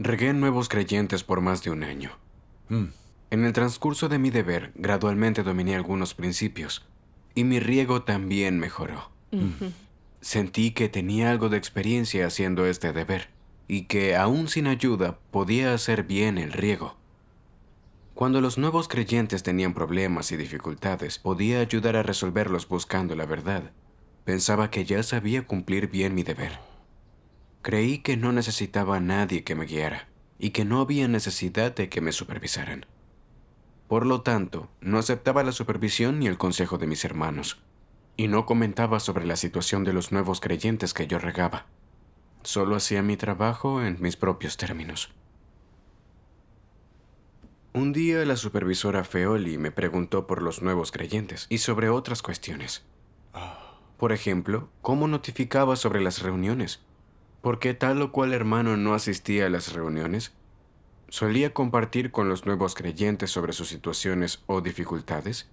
Regué nuevos creyentes por más de un año. En el transcurso de mi deber, gradualmente dominé algunos principios, y mi riego también mejoró. Sentí que tenía algo de experiencia haciendo este deber, y que, aún sin ayuda, podía hacer bien el riego. Cuando los nuevos creyentes tenían problemas y dificultades, podía ayudar a resolverlos buscando la verdad. Pensaba que ya sabía cumplir bien mi deber. Creí que no necesitaba a nadie que me guiara, y que no había necesidad de que me supervisaran. Por lo tanto, no aceptaba la supervisión ni el consejo de mis hermanos, y no comentaba sobre la situación de los nuevos creyentes que yo regaba. Solo hacía mi trabajo en mis propios términos. Un día la supervisora Feoli me preguntó por los nuevos creyentes y sobre otras cuestiones. Por ejemplo, ¿cómo notificaba sobre las reuniones? ¿Por qué tal o cual hermano no asistía a las reuniones? ¿Solía compartir con los nuevos creyentes sobre sus situaciones o dificultades?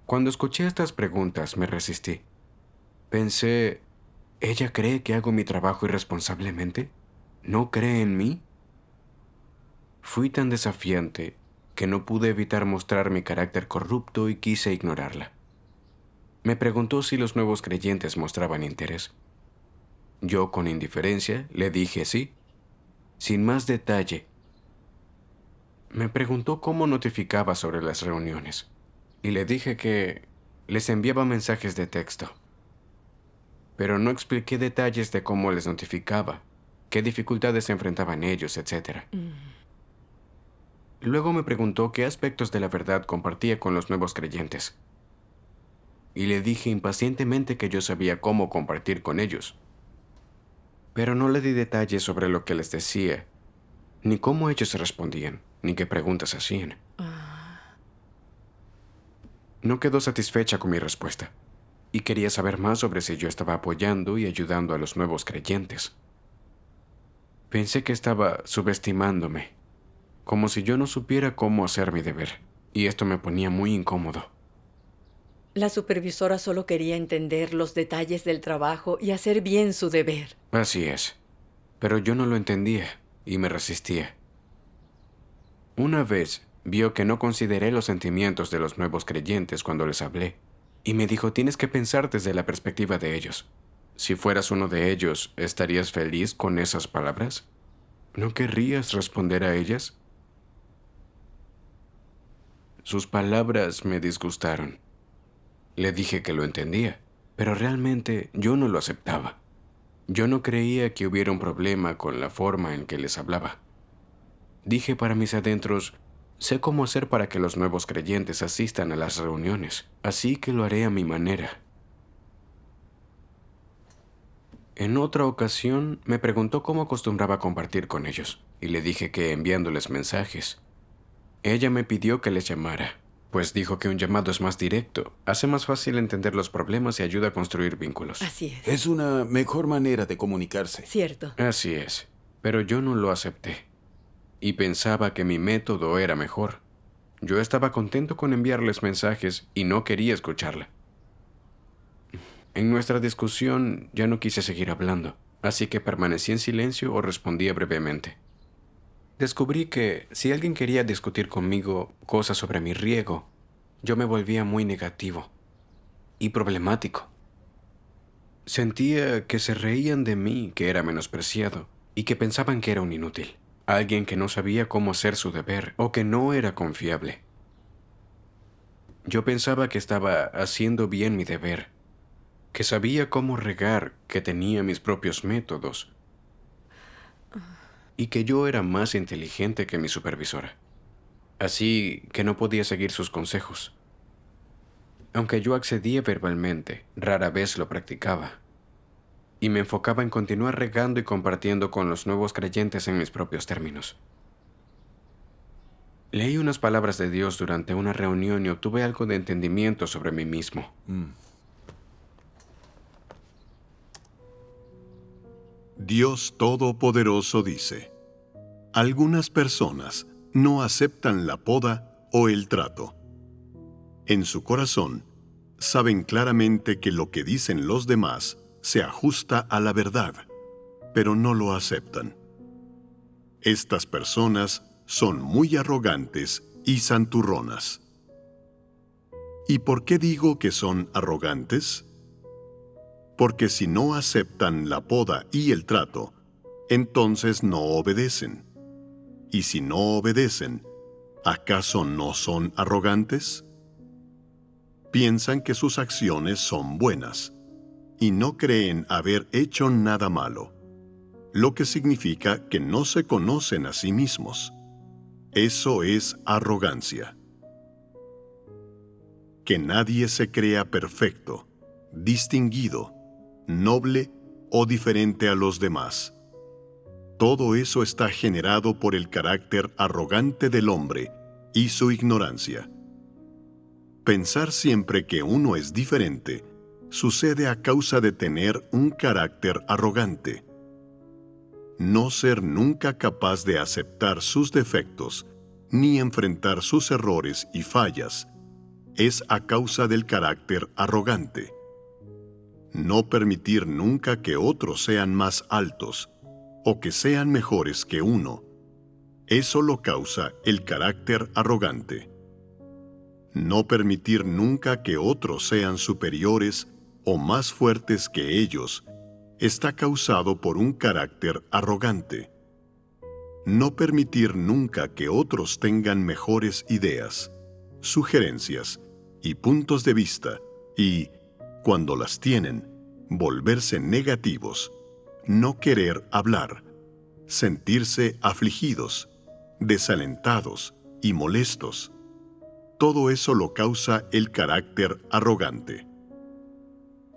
Cuando escuché estas preguntas me resistí. Pensé, ¿ella cree que hago mi trabajo irresponsablemente? ¿No cree en mí? Fui tan desafiante que no pude evitar mostrar mi carácter corrupto y quise ignorarla. Me preguntó si los nuevos creyentes mostraban interés. Yo, con indiferencia, le dije sí, sin más detalle. Me preguntó cómo notificaba sobre las reuniones, y le dije que les enviaba mensajes de texto. Pero no expliqué detalles de cómo les notificaba, qué dificultades se enfrentaban ellos, etc. Luego me preguntó qué aspectos de la verdad compartía con los nuevos creyentes. Y le dije impacientemente que yo sabía cómo compartir con ellos. Pero no le di detalles sobre lo que les decía, ni cómo ellos respondían, ni qué preguntas hacían. No quedó satisfecha con mi respuesta, y quería saber más sobre si yo estaba apoyando y ayudando a los nuevos creyentes. Pensé que estaba subestimándome, como si yo no supiera cómo hacer mi deber, y esto me ponía muy incómodo. La supervisora solo quería entender los detalles del trabajo y hacer bien su deber. Así es, pero yo no lo entendía y me resistía. Una vez vio que no consideré los sentimientos de los nuevos creyentes cuando les hablé, y me dijo, tienes que pensar desde la perspectiva de ellos. Si fueras uno de ellos, ¿estarías feliz con esas palabras? ¿No querrías responder a ellas? Sus palabras me disgustaron. Le dije que lo entendía, pero realmente yo no lo aceptaba. Yo no creía que hubiera un problema con la forma en que les hablaba. Dije para mis adentros, sé cómo hacer para que los nuevos creyentes asistan a las reuniones, así que lo haré a mi manera. En otra ocasión me preguntó cómo acostumbraba compartir con ellos, y le dije que enviándoles mensajes. Ella me pidió que les llamara, pues dijo que un llamado es más directo, hace más fácil entender los problemas y ayuda a construir vínculos. Así es. Es una mejor manera de comunicarse. Cierto. Así es, pero yo no lo acepté, y pensaba que mi método era mejor. Yo estaba contento con enviarles mensajes y no quería escucharla. En nuestra discusión ya no quise seguir hablando, así que permanecí en silencio o respondía brevemente. Descubrí que si alguien quería discutir conmigo cosas sobre mi riego, yo me volvía muy negativo y problemático. Sentía que se reían de mí, que era menospreciado, y que pensaban que era un inútil, alguien que no sabía cómo hacer su deber o que no era confiable. Yo pensaba que estaba haciendo bien mi deber, que sabía cómo regar, que tenía mis propios métodos, y que yo era más inteligente que mi supervisora. Así que no podía seguir sus consejos. Aunque yo accedía verbalmente, rara vez lo practicaba, y me enfocaba en continuar regando y compartiendo con los nuevos creyentes en mis propios términos. Leí unas palabras de Dios durante una reunión y obtuve algo de entendimiento sobre mí mismo. Dios Todopoderoso dice: algunas personas no aceptan la poda o el trato. En su corazón, saben claramente que lo que dicen los demás se ajusta a la verdad, pero no lo aceptan. Estas personas son muy arrogantes y santurronas. ¿Y por qué digo que son arrogantes? Porque si no aceptan la poda y el trato, entonces no obedecen. Y si no obedecen, ¿acaso no son arrogantes? Piensan que sus acciones son buenas y no creen haber hecho nada malo, lo que significa que no se conocen a sí mismos. Eso es arrogancia. Que nadie se crea perfecto, distinguido, noble o diferente a los demás. Todo eso está generado por el carácter arrogante del hombre y su ignorancia. Pensar siempre que uno es diferente sucede a causa de tener un carácter arrogante. No ser nunca capaz de aceptar sus defectos ni enfrentar sus errores y fallas es a causa del carácter arrogante. No permitir nunca que otros sean más altos o que sean mejores que uno, eso lo causa el carácter arrogante. No permitir nunca que otros sean superiores o más fuertes que ellos está causado por un carácter arrogante. No permitir nunca que otros tengan mejores ideas, sugerencias y puntos de vista y, cuando las tienen, volverse negativos, no querer hablar, sentirse afligidos, desalentados y molestos. Todo eso lo causa el carácter arrogante.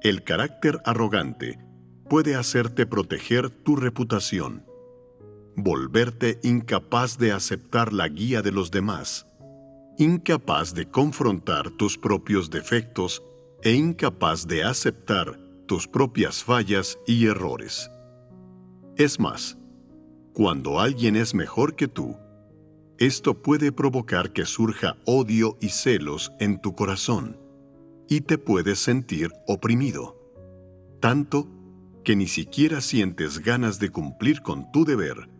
El carácter arrogante puede hacerte proteger tu reputación, volverte incapaz de aceptar la guía de los demás, incapaz de confrontar tus propios defectos e incapaz de aceptar tus propias fallas y errores. Es más, cuando alguien es mejor que tú, esto puede provocar que surja odio y celos en tu corazón, y te puedes sentir oprimido, tanto que ni siquiera sientes ganas de cumplir con tu deber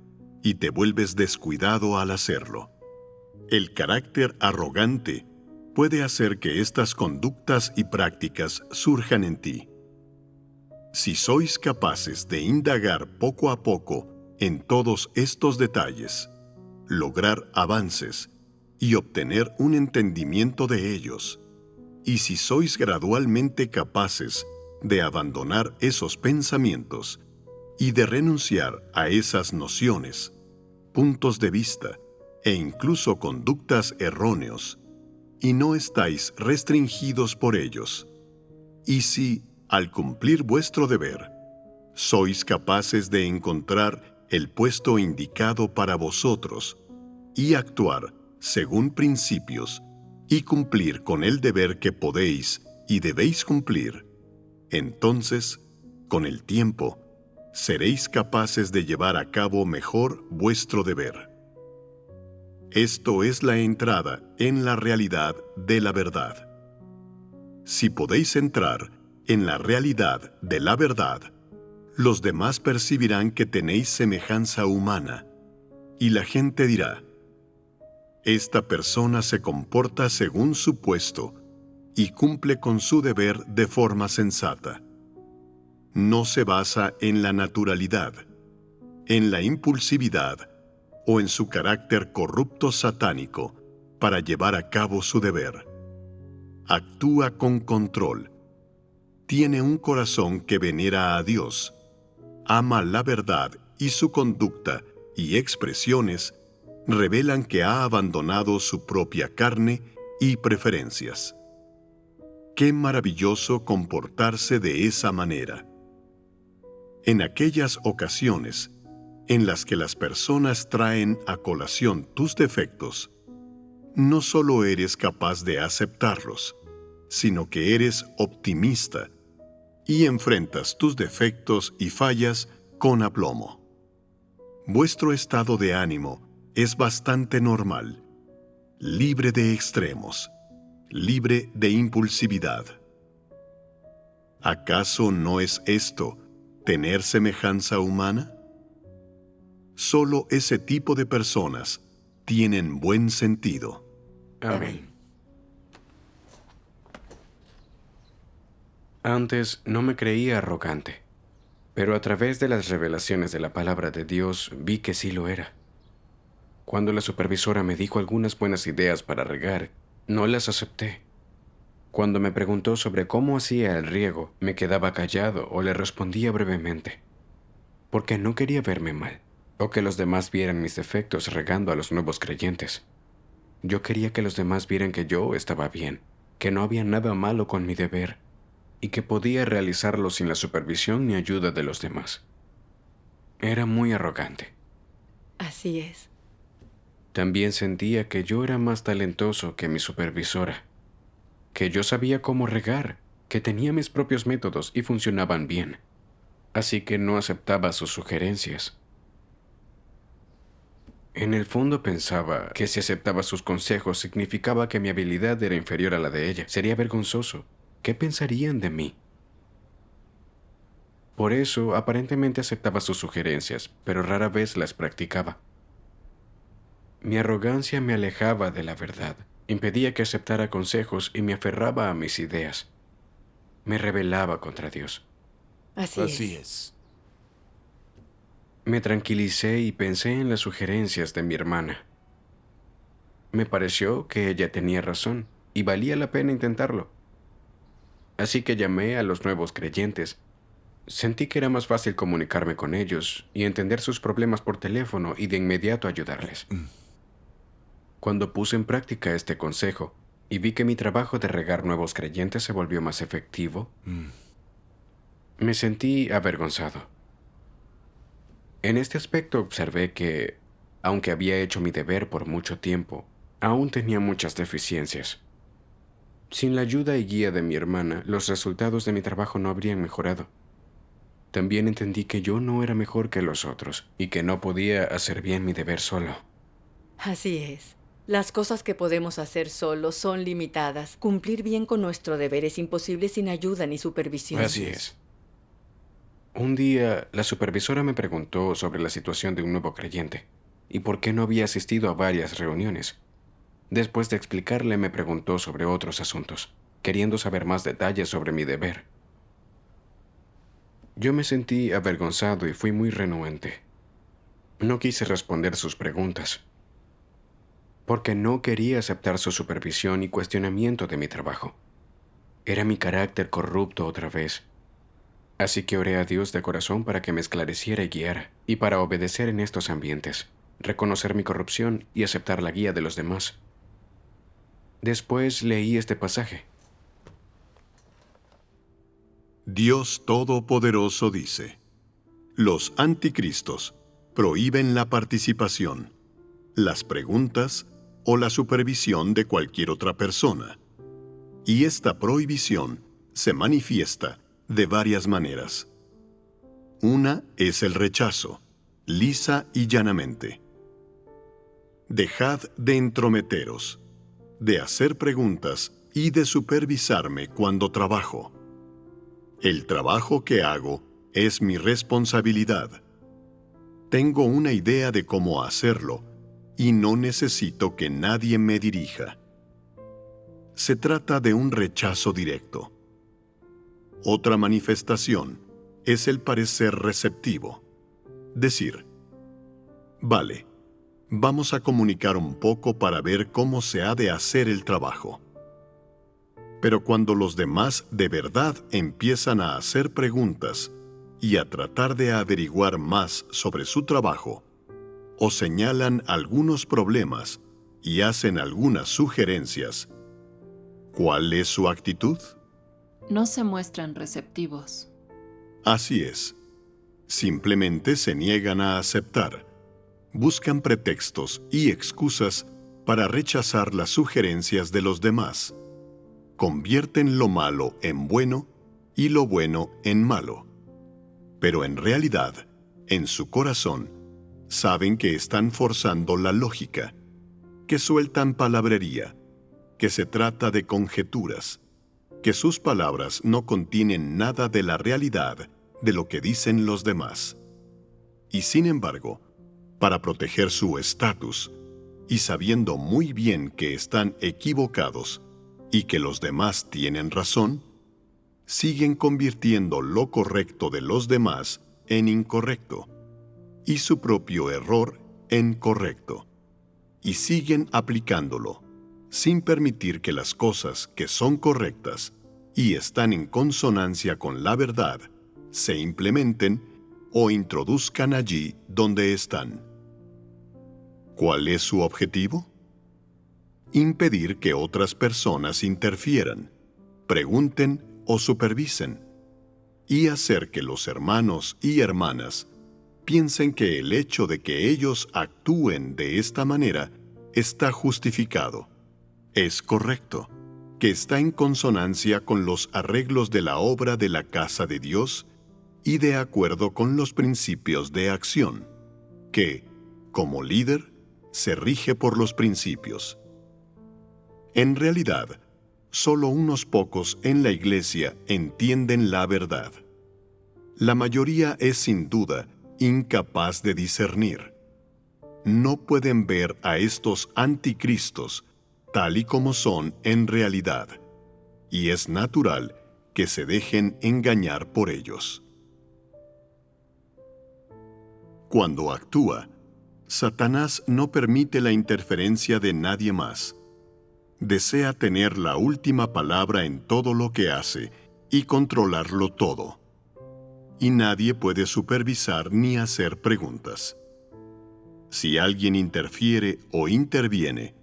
y te vuelves descuidado al hacerlo. El carácter arrogante puede hacer que estas conductas y prácticas surjan en ti. Si sois capaces de indagar poco a poco en todos estos detalles, lograr avances y obtener un entendimiento de ellos, y si sois gradualmente capaces de abandonar esos pensamientos y de renunciar a esas nociones, puntos de vista e incluso conductas erróneos, y no estáis restringidos por ellos, y si, al cumplir vuestro deber, sois capaces de encontrar el puesto indicado para vosotros y actuar según principios y cumplir con el deber que podéis y debéis cumplir, entonces, con el tiempo, seréis capaces de llevar a cabo mejor vuestro deber. Esto es la entrada en la realidad de la verdad. Si podéis entrar en la realidad de la verdad, los demás percibirán que tenéis semejanza humana, y la gente dirá: esta persona se comporta según su puesto y cumple con su deber de forma sensata. No se basa en la naturalidad, en la impulsividad o en su carácter corrupto satánico para llevar a cabo su deber. Actúa con control. Tiene un corazón que venera a Dios, ama la verdad y su conducta y expresiones revelan que ha abandonado su propia carne y preferencias. Qué maravilloso comportarse de esa manera. En aquellas ocasiones en las que las personas traen a colación tus defectos, no solo eres capaz de aceptarlos, sino que eres optimista y enfrentas tus defectos y fallas con aplomo. Vuestro estado de ánimo es bastante normal, libre de extremos, libre de impulsividad. ¿Acaso no es esto tener semejanza humana? Solo ese tipo de personas tienen buen sentido. Amén. Antes no me creía arrogante, pero a través de las revelaciones de la palabra de Dios vi que sí lo era. Cuando la supervisora me dijo algunas buenas ideas para regar, no las acepté. Cuando me preguntó sobre cómo hacía el riego, me quedaba callado o le respondía brevemente, porque no quería verme mal, o que los demás vieran mis defectos regando a los nuevos creyentes. Yo quería que los demás vieran que yo estaba bien, que no había nada malo con mi deber, y que podía realizarlo sin la supervisión ni ayuda de los demás. Era muy arrogante. Así es. También sentía que yo era más talentoso que mi supervisora, que yo sabía cómo regar, que tenía mis propios métodos y funcionaban bien, así que no aceptaba sus sugerencias. En el fondo pensaba que si aceptaba sus consejos significaba que mi habilidad era inferior a la de ella. Sería vergonzoso. ¿Qué pensarían de mí? Por eso, aparentemente aceptaba sus sugerencias, pero rara vez las practicaba. Mi arrogancia me alejaba de la verdad, impedía que aceptara consejos y me aferraba a mis ideas. Me rebelaba contra Dios. Así es. Me tranquilicé y pensé en las sugerencias de mi hermana. Me pareció que ella tenía razón y valía la pena intentarlo. Así que llamé a los nuevos creyentes. Sentí que era más fácil comunicarme con ellos y entender sus problemas por teléfono y de inmediato ayudarles. Cuando puse en práctica este consejo y vi que mi trabajo de regar nuevos creyentes se volvió más efectivo, me sentí avergonzado. En este aspecto observé que, aunque había hecho mi deber por mucho tiempo, aún tenía muchas deficiencias. Sin la ayuda y guía de mi hermana, los resultados de mi trabajo no habrían mejorado. También entendí que yo no era mejor que los otros y que no podía hacer bien mi deber solo. Así es. Las cosas que podemos hacer solos son limitadas. Cumplir bien con nuestro deber es imposible sin ayuda ni supervisión. Así es. Un día, la supervisora me preguntó sobre la situación de un nuevo creyente y por qué no había asistido a varias reuniones. Después de explicarle, me preguntó sobre otros asuntos, queriendo saber más detalles sobre mi deber. Yo me sentí avergonzado y fui muy renuente. No quise responder sus preguntas, porque no quería aceptar su supervisión y cuestionamiento de mi trabajo. Era mi carácter corrupto otra vez. Así que oré a Dios de corazón para que me esclareciera y guiara, y para obedecer en estos ambientes, reconocer mi corrupción y aceptar la guía de los demás. Después leí este pasaje. Dios Todopoderoso dice: los anticristos prohíben la participación, las preguntas o la supervisión de cualquier otra persona. Y esta prohibición se manifiesta de varias maneras. Una es el rechazo, lisa y llanamente. Dejad de entrometeros, de hacer preguntas y de supervisarme cuando trabajo. El trabajo que hago es mi responsabilidad. Tengo una idea de cómo hacerlo y no necesito que nadie me dirija. Se trata de un rechazo directo. Otra manifestación es el parecer receptivo. Decir: vale, vamos a comunicar un poco para ver cómo se ha de hacer el trabajo. Pero cuando los demás de verdad empiezan a hacer preguntas y a tratar de averiguar más sobre su trabajo, o señalan algunos problemas y hacen algunas sugerencias, ¿cuál es su actitud? No se muestran receptivos. Así es. Simplemente se niegan a aceptar. Buscan pretextos y excusas para rechazar las sugerencias de los demás. Convierten lo malo en bueno y lo bueno en malo. Pero en realidad, en su corazón, saben que están forzando la lógica, que sueltan palabrería, que se trata de conjeturas, que sus palabras no contienen nada de la realidad de lo que dicen los demás. Y sin embargo, para proteger su estatus, y sabiendo muy bien que están equivocados y que los demás tienen razón, siguen convirtiendo lo correcto de los demás en incorrecto y su propio error en correcto, y siguen aplicándolo, sin permitir que las cosas que son correctas y están en consonancia con la verdad se implementen o introduzcan allí donde están. ¿Cuál es su objetivo? Impedir que otras personas interfieran, pregunten o supervisen, y hacer que los hermanos y hermanas piensen que el hecho de que ellos actúen de esta manera está justificado, es correcto, que está en consonancia con los arreglos de la obra de la casa de Dios y de acuerdo con los principios de acción, que, como líder, se rige por los principios. En realidad, solo unos pocos en la Iglesia entienden la verdad. La mayoría es sin duda incapaz de discernir. No pueden ver a estos anticristos tal y como son en realidad, y es natural que se dejen engañar por ellos. Cuando actúa, Satanás no permite la interferencia de nadie más. Desea tener la última palabra en todo lo que hace y controlarlo todo. Y nadie puede supervisar ni hacer preguntas. Si alguien interfiere o interviene,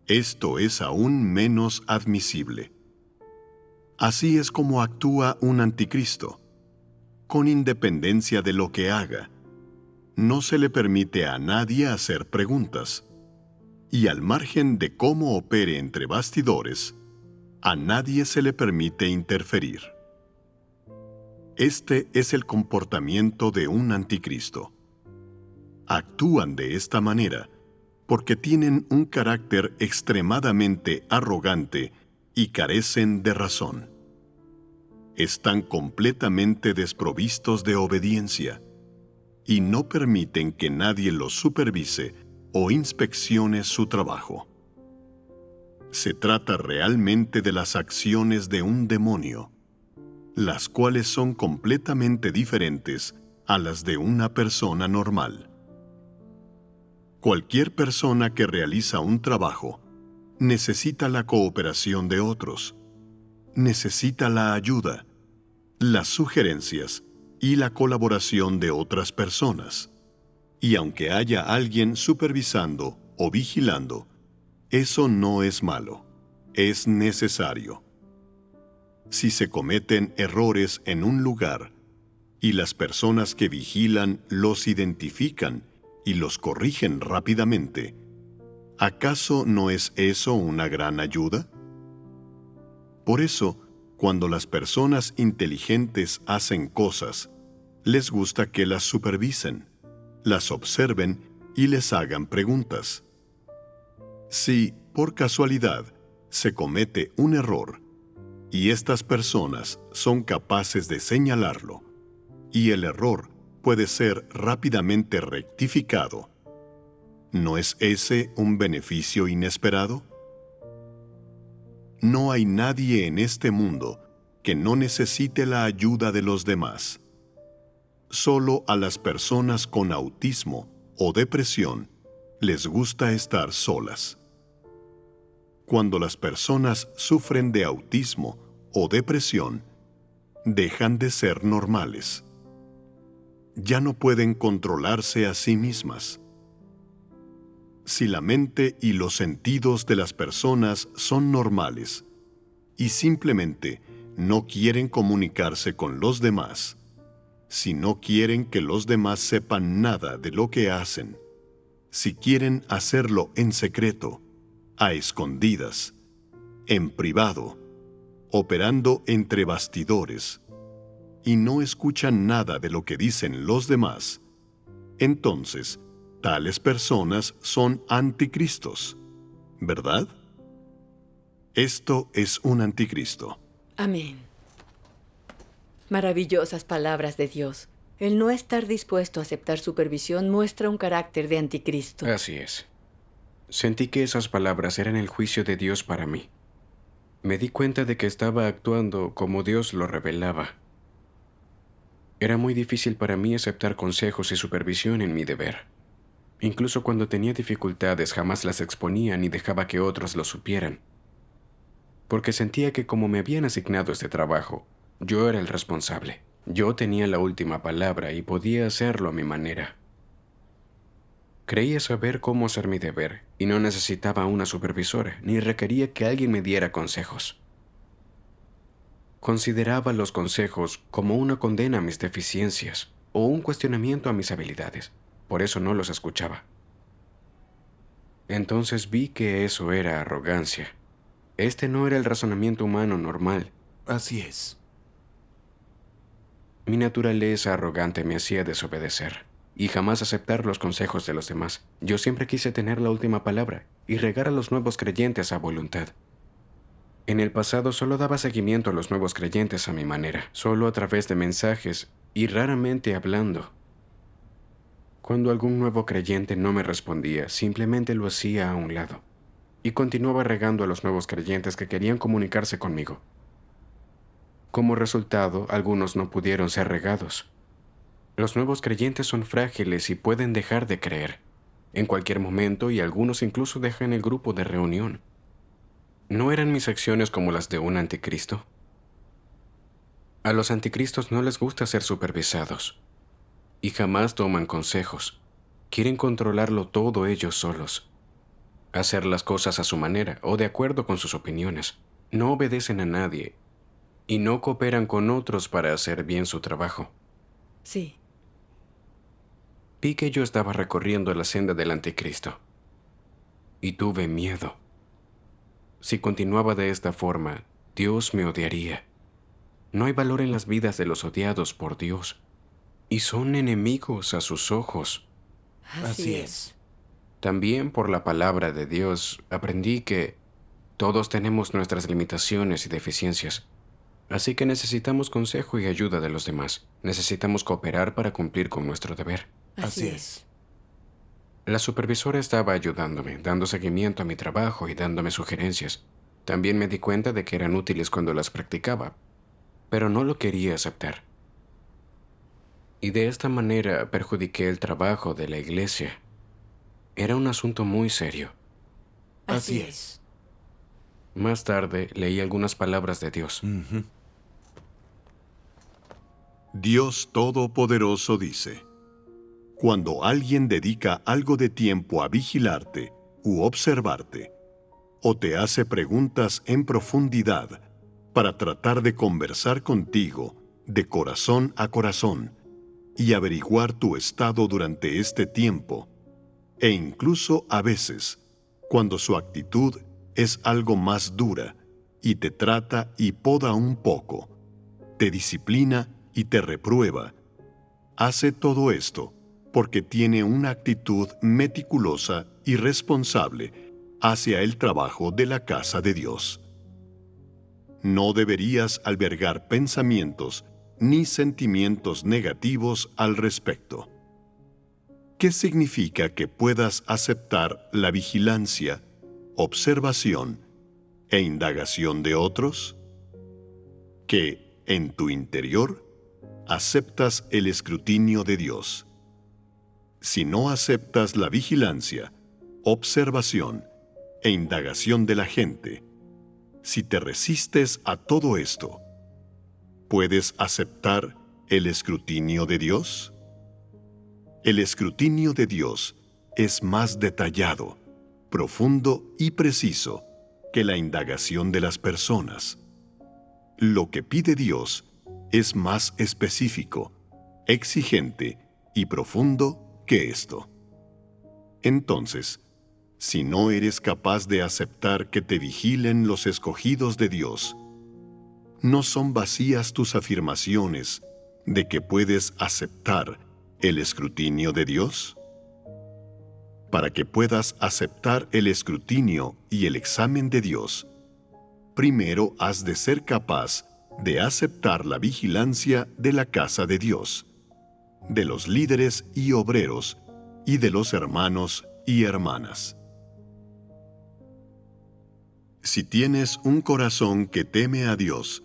esto es aún menos admisible. Así es como actúa un anticristo. Con independencia de lo que haga, no se le permite a nadie hacer preguntas. Y al margen de cómo opere entre bastidores, a nadie se le permite interferir. Este es el comportamiento de un anticristo. Actúan de esta manera porque tienen un carácter extremadamente arrogante y carecen de razón. Están completamente desprovistos de obediencia y no permiten que nadie los supervise o inspeccione su trabajo. Se trata realmente de las acciones de un demonio, las cuales son completamente diferentes a las de una persona normal. Cualquier persona que realiza un trabajo necesita la cooperación de otros, necesita la ayuda, las sugerencias y la colaboración de otras personas. Y aunque haya alguien supervisando o vigilando, eso no es malo, es necesario. Si se cometen errores en un lugar y las personas que vigilan los identifican y los corrigen rápidamente, ¿acaso no es eso una gran ayuda? Por eso, cuando las personas inteligentes hacen cosas, les gusta que las supervisen, las observen y les hagan preguntas. Si, por casualidad, se comete un error, y estas personas son capaces de señalarlo, y el error puede ser rápidamente rectificado, ¿no es ese un beneficio inesperado? No hay nadie en este mundo que no necesite la ayuda de los demás. Solo a las personas con autismo o depresión les gusta estar solas. Cuando las personas sufren de autismo o depresión, dejan de ser normales. Ya no pueden controlarse a sí mismas. Si la mente y los sentidos de las personas son normales y simplemente no quieren comunicarse con los demás, si no quieren que los demás sepan nada de lo que hacen, si quieren hacerlo en secreto, a escondidas, en privado, operando entre bastidores, y no escuchan nada de lo que dicen los demás, entonces tales personas son anticristos, ¿verdad? Esto es un anticristo. Amén. Maravillosas palabras de Dios. El no estar dispuesto a aceptar supervisión muestra un carácter de anticristo. Así es. Sentí que esas palabras eran el juicio de Dios para mí. Me di cuenta de que estaba actuando como Dios lo revelaba. Era muy difícil para mí aceptar consejos y supervisión en mi deber. Incluso cuando tenía dificultades jamás las exponía ni dejaba que otros lo supieran. Porque sentía que como me habían asignado este trabajo, yo era el responsable. Yo tenía la última palabra y podía hacerlo a mi manera. Creía saber cómo hacer mi deber y no necesitaba una supervisora ni requería que alguien me diera consejos. Consideraba los consejos como una condena a mis deficiencias o un cuestionamiento a mis habilidades. Por eso no los escuchaba. Entonces vi que eso era arrogancia. Este no era el razonamiento humano normal. Así es. Mi naturaleza arrogante me hacía desobedecer y jamás aceptar los consejos de los demás. Yo siempre quise tener la última palabra y regar a los nuevos creyentes a voluntad. En el pasado solo daba seguimiento a los nuevos creyentes a mi manera, solo a través de mensajes y raramente hablando. Cuando algún nuevo creyente no me respondía, simplemente lo hacía a un lado y continuaba regando a los nuevos creyentes que querían comunicarse conmigo. Como resultado, algunos no pudieron ser regados. Los nuevos creyentes son frágiles y pueden dejar de creer en cualquier momento y algunos incluso dejan el grupo de reunión. ¿No eran mis acciones como las de un anticristo? A los anticristos no les gusta ser supervisados y jamás toman consejos. Quieren controlarlo todo ellos solos, hacer las cosas a su manera o de acuerdo con sus opiniones. No obedecen a nadie y no cooperan con otros para hacer bien su trabajo. Sí. Vi que yo estaba recorriendo la senda del anticristo y tuve miedo. Si continuaba de esta forma, Dios me odiaría. No hay valor en las vidas de los odiados por Dios y son enemigos a sus ojos. Así es. También por la palabra de Dios aprendí que todos tenemos nuestras limitaciones y deficiencias. Así que necesitamos consejo y ayuda de los demás. Necesitamos cooperar para cumplir con nuestro deber. Así es. La supervisora estaba ayudándome, dando seguimiento a mi trabajo y dándome sugerencias. También me di cuenta de que eran útiles cuando las practicaba, pero no lo quería aceptar. Y de esta manera perjudiqué el trabajo de la iglesia. Era un asunto muy serio. Así es. Más tarde leí algunas palabras de Dios. Dios Todopoderoso dice: cuando alguien dedica algo de tiempo a vigilarte u observarte, o te hace preguntas en profundidad para tratar de conversar contigo de corazón a corazón y averiguar tu estado durante este tiempo, e incluso a veces, cuando su actitud es algo más dura y te trata y poda un poco, te disciplina y te reprueba, hace todo esto porque tiene una actitud meticulosa y responsable hacia el trabajo de la casa de Dios. No deberías albergar pensamientos ni sentimientos negativos al respecto. ¿Qué significa que puedas aceptar la vigilancia, observación e indagación de otros? Que, en tu interior, aceptas el escrutinio de Dios. Si no aceptas la vigilancia, observación e indagación de la gente, si te resistes a todo esto, ¿puedes aceptar el escrutinio de Dios? El escrutinio de Dios es más detallado, profundo y preciso que la indagación de las personas. Lo que pide Dios es más específico, exigente y profundo que esto. Entonces, si no eres capaz de aceptar que te vigilen los escogidos de Dios, ¿no son vacías tus afirmaciones de que puedes aceptar el escrutinio de Dios? Para que puedas aceptar el escrutinio y el examen de Dios, primero has de ser capaz de aceptar la vigilancia de la casa de Dios. de los líderes y obreros, y de los hermanos y hermanas. Si tienes un corazón que teme a Dios,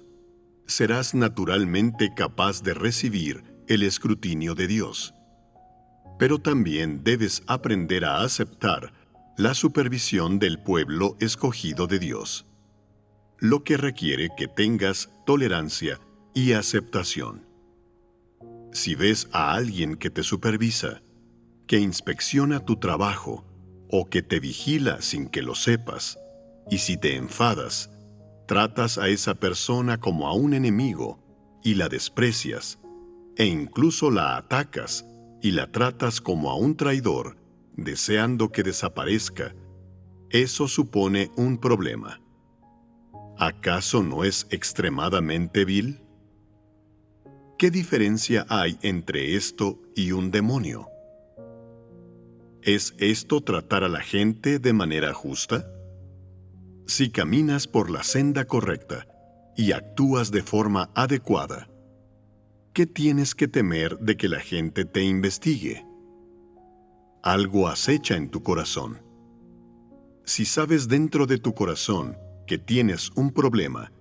serás naturalmente capaz de recibir el escrutinio de Dios. Pero también debes aprender a aceptar la supervisión del pueblo escogido de Dios, lo que requiere que tengas tolerancia y aceptación. Si ves a alguien que te supervisa, que inspecciona tu trabajo o que te vigila sin que lo sepas, y si te enfadas, tratas a esa persona como a un enemigo y la desprecias, e incluso la atacas y la tratas como a un traidor, deseando que desaparezca, eso supone un problema. ¿Acaso no es extremadamente vil? ¿Qué diferencia hay entre esto y un demonio? ¿Es esto tratar a la gente de manera justa? Si caminas por la senda correcta y actúas de forma adecuada, ¿qué tienes que temer de que la gente te investigue? Algo acecha en tu corazón. Si sabes dentro de tu corazón que tienes un problema,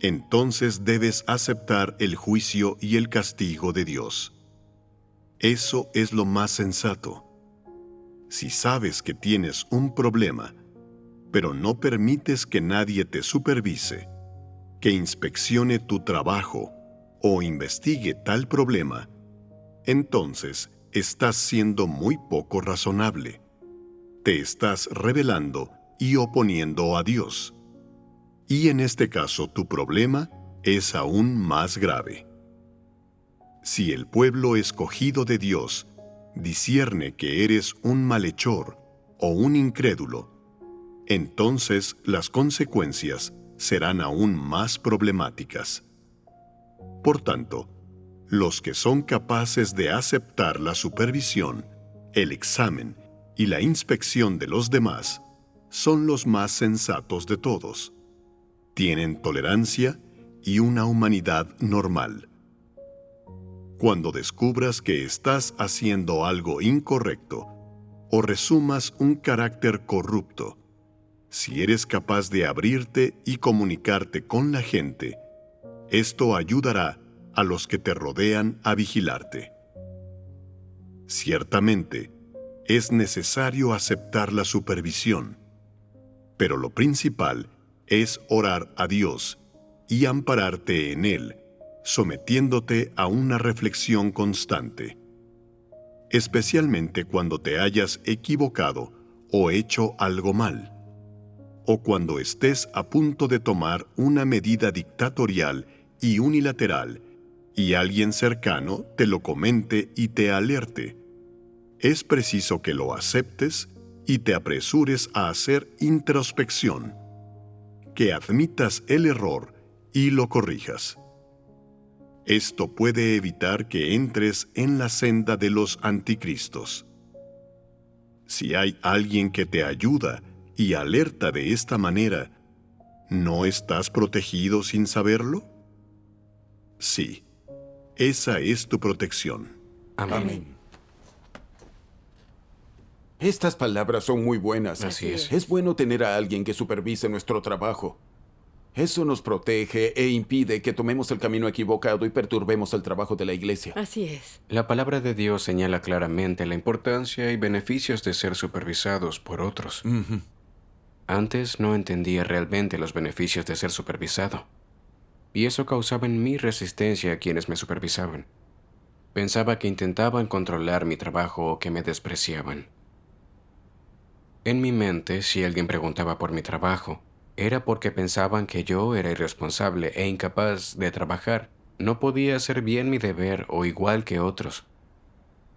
entonces debes aceptar el juicio y el castigo de Dios. Eso es lo más sensato. Si sabes que tienes un problema, pero no permites que nadie te supervise, que inspeccione tu trabajo o investigue tal problema, entonces estás siendo muy poco razonable. Te estás rebelando y oponiendo a Dios. Y en este caso tu problema es aún más grave. Si el pueblo escogido de Dios discierne que eres un malhechor o un incrédulo, entonces las consecuencias serán aún más problemáticas. Por tanto, los que son capaces de aceptar la supervisión, el examen y la inspección de los demás son los más sensatos de todos. Tienen tolerancia y una humanidad normal. Cuando descubras que estás haciendo algo incorrecto o resumas un carácter corrupto, si eres capaz de abrirte y comunicarte con la gente, esto ayudará a los que te rodean a vigilarte. Ciertamente, es necesario aceptar la supervisión, pero lo principal es orar a Dios y ampararte en Él, sometiéndote a una reflexión constante, especialmente cuando te hayas equivocado o hecho algo mal, o cuando estés a punto de tomar una medida dictatorial y unilateral y alguien cercano te lo comente y te alerte. Es preciso que lo aceptes y te apresures a hacer introspección, que admitas el error y lo corrijas. Esto puede evitar que entres en la senda de los anticristos. Si hay alguien que te ayuda y alerta de esta manera, ¿no estás protegido sin saberlo? Sí, esa es tu protección. Amén. Estas palabras son muy buenas. Así es. Es bueno tener a alguien que supervise nuestro trabajo. Eso nos protege e impide que tomemos el camino equivocado y perturbemos el trabajo de la iglesia. Así es. La palabra de Dios señala claramente la importancia y beneficios de ser supervisados por otros. Antes no entendía realmente los beneficios de ser supervisado, y eso causaba en mí resistencia a quienes me supervisaban. Pensaba que intentaban controlar mi trabajo o que me despreciaban. En mi mente, si alguien preguntaba por mi trabajo, era porque pensaban que yo era irresponsable e incapaz de trabajar. No podía hacer bien mi deber o igual que otros.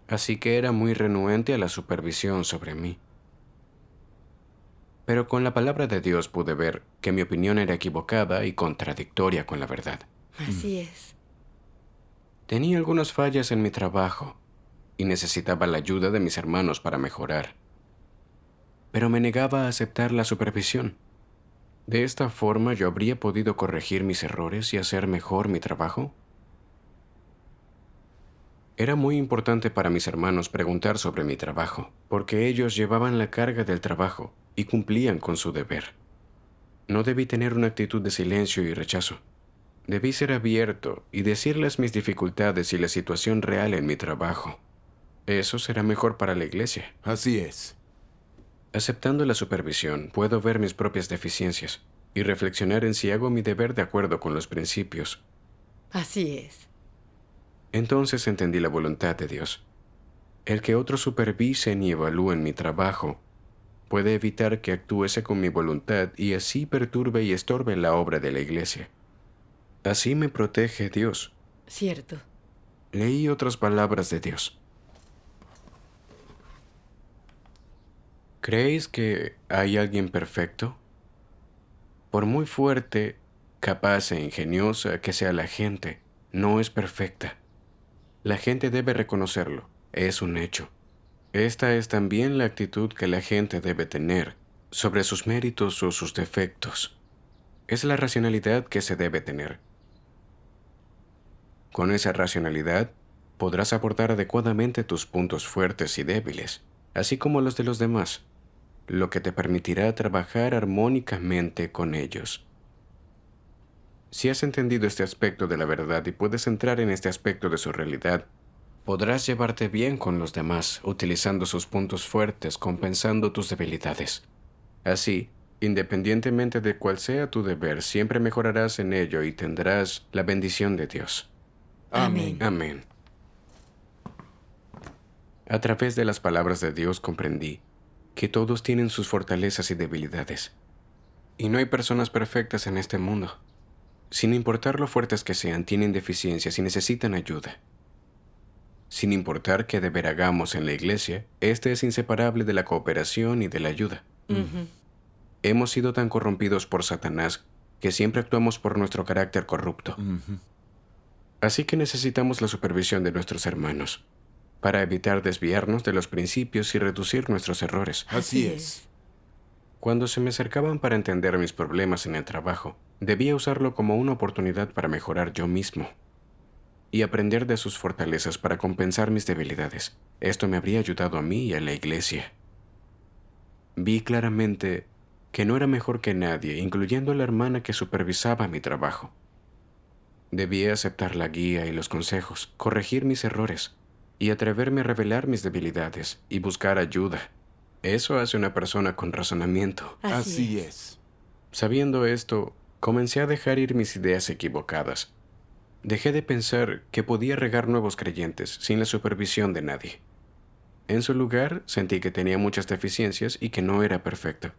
Así que era muy renuente a la supervisión sobre mí. Pero con la palabra de Dios pude ver que mi opinión era equivocada y contradictoria con la verdad. Así es. Tenía algunas fallas en mi trabajo y necesitaba la ayuda de mis hermanos para mejorar. Pero me negaba a aceptar la supervisión. ¿De esta forma yo habría podido corregir mis errores y hacer mejor mi trabajo? Era muy importante para mis hermanos preguntar sobre mi trabajo, porque ellos llevaban la carga del trabajo y cumplían con su deber. No debí tener una actitud de silencio y rechazo. Debí ser abierto y decirles mis dificultades y la situación real en mi trabajo. Eso será mejor para la iglesia. Así es. Aceptando la supervisión, puedo ver mis propias deficiencias y reflexionar en si hago mi deber de acuerdo con los principios. Así es. Entonces entendí la voluntad de Dios. El que otros supervisen y evalúen mi trabajo puede evitar que actúe con mi voluntad y así perturbe y estorbe la obra de la iglesia. Así me protege Dios. Cierto. Leí otras palabras de Dios. ¿Creéis que hay alguien perfecto? Por muy fuerte, capaz e ingeniosa que sea la gente, no es perfecta. La gente debe reconocerlo, es un hecho. Esta es también la actitud que la gente debe tener sobre sus méritos o sus defectos. Es la racionalidad que se debe tener. Con esa racionalidad, podrás abordar adecuadamente tus puntos fuertes y débiles, así como los de los demás, lo que te permitirá trabajar armónicamente con ellos. Si has entendido este aspecto de la verdad y puedes entrar en este aspecto de su realidad, podrás llevarte bien con los demás, utilizando sus puntos fuertes, compensando tus debilidades. Así, independientemente de cuál sea tu deber, siempre mejorarás en ello y tendrás la bendición de Dios. Amén. Amén. A través de las palabras de Dios comprendí que todos tienen sus fortalezas y debilidades. Y no hay personas perfectas en este mundo. Sin importar lo fuertes que sean, tienen deficiencias y necesitan ayuda. Sin importar qué deber hagamos en la iglesia, este es inseparable de la cooperación y de la ayuda. Hemos sido tan corrompidos por Satanás que siempre actuamos por nuestro carácter corrupto. Así que necesitamos la supervisión de nuestros hermanos para evitar desviarnos de los principios y reducir nuestros errores. Así es. Cuando se me acercaban para entender mis problemas en el trabajo, debía usarlo como una oportunidad para mejorar yo mismo y aprender de sus fortalezas para compensar mis debilidades. Esto me habría ayudado a mí y a la iglesia. Vi claramente que no era mejor que nadie, incluyendo a la hermana que supervisaba mi trabajo. Debía aceptar la guía y los consejos, corregir mis errores y atreverme a revelar mis debilidades y buscar ayuda. Eso hace una persona con razonamiento. Así es. Sabiendo esto, comencé a dejar ir mis ideas equivocadas. Dejé de pensar que podía regar nuevos creyentes sin la supervisión de nadie. En su lugar, sentí que tenía muchas deficiencias y que no era perfecto.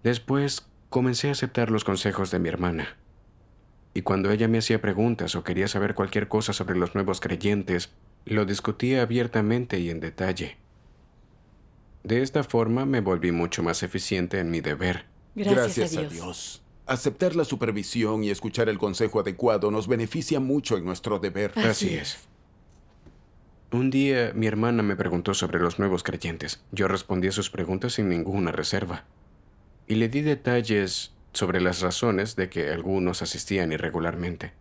Después, comencé a aceptar los consejos de mi hermana. Y cuando ella me hacía preguntas o quería saber cualquier cosa sobre los nuevos creyentes, lo discutía abiertamente y en detalle. De esta forma me volví mucho más eficiente en mi deber. Gracias a Dios. Aceptar la supervisión y escuchar el consejo adecuado nos beneficia mucho en nuestro deber. Así es. Un día mi hermana me preguntó sobre los nuevos creyentes. Yo respondí a sus preguntas sin ninguna reserva. Y le di detalles sobre las razones de que algunos asistían irregularmente.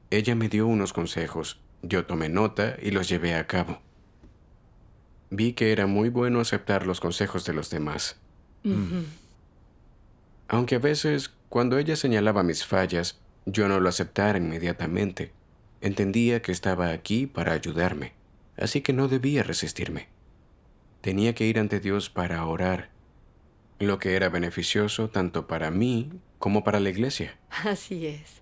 Ella me dio unos consejos. Yo tomé nota y los llevé a cabo. Vi que era muy bueno aceptar los consejos de los demás. Aunque a veces, cuando ella señalaba mis fallas, yo no lo aceptara inmediatamente. Entendía que estaba aquí para ayudarme, así que no debía resistirme. Tenía que ir ante Dios para orar, lo que era beneficioso tanto para mí como para la iglesia. Así es.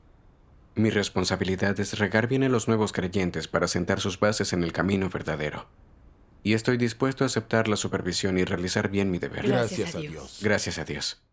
Mi responsabilidad es regar bien a los nuevos creyentes para sentar sus bases en el camino verdadero. Y estoy dispuesto a aceptar la supervisión y realizar bien mi deber. Gracias Gracias a a Dios. Dios. Gracias a Dios.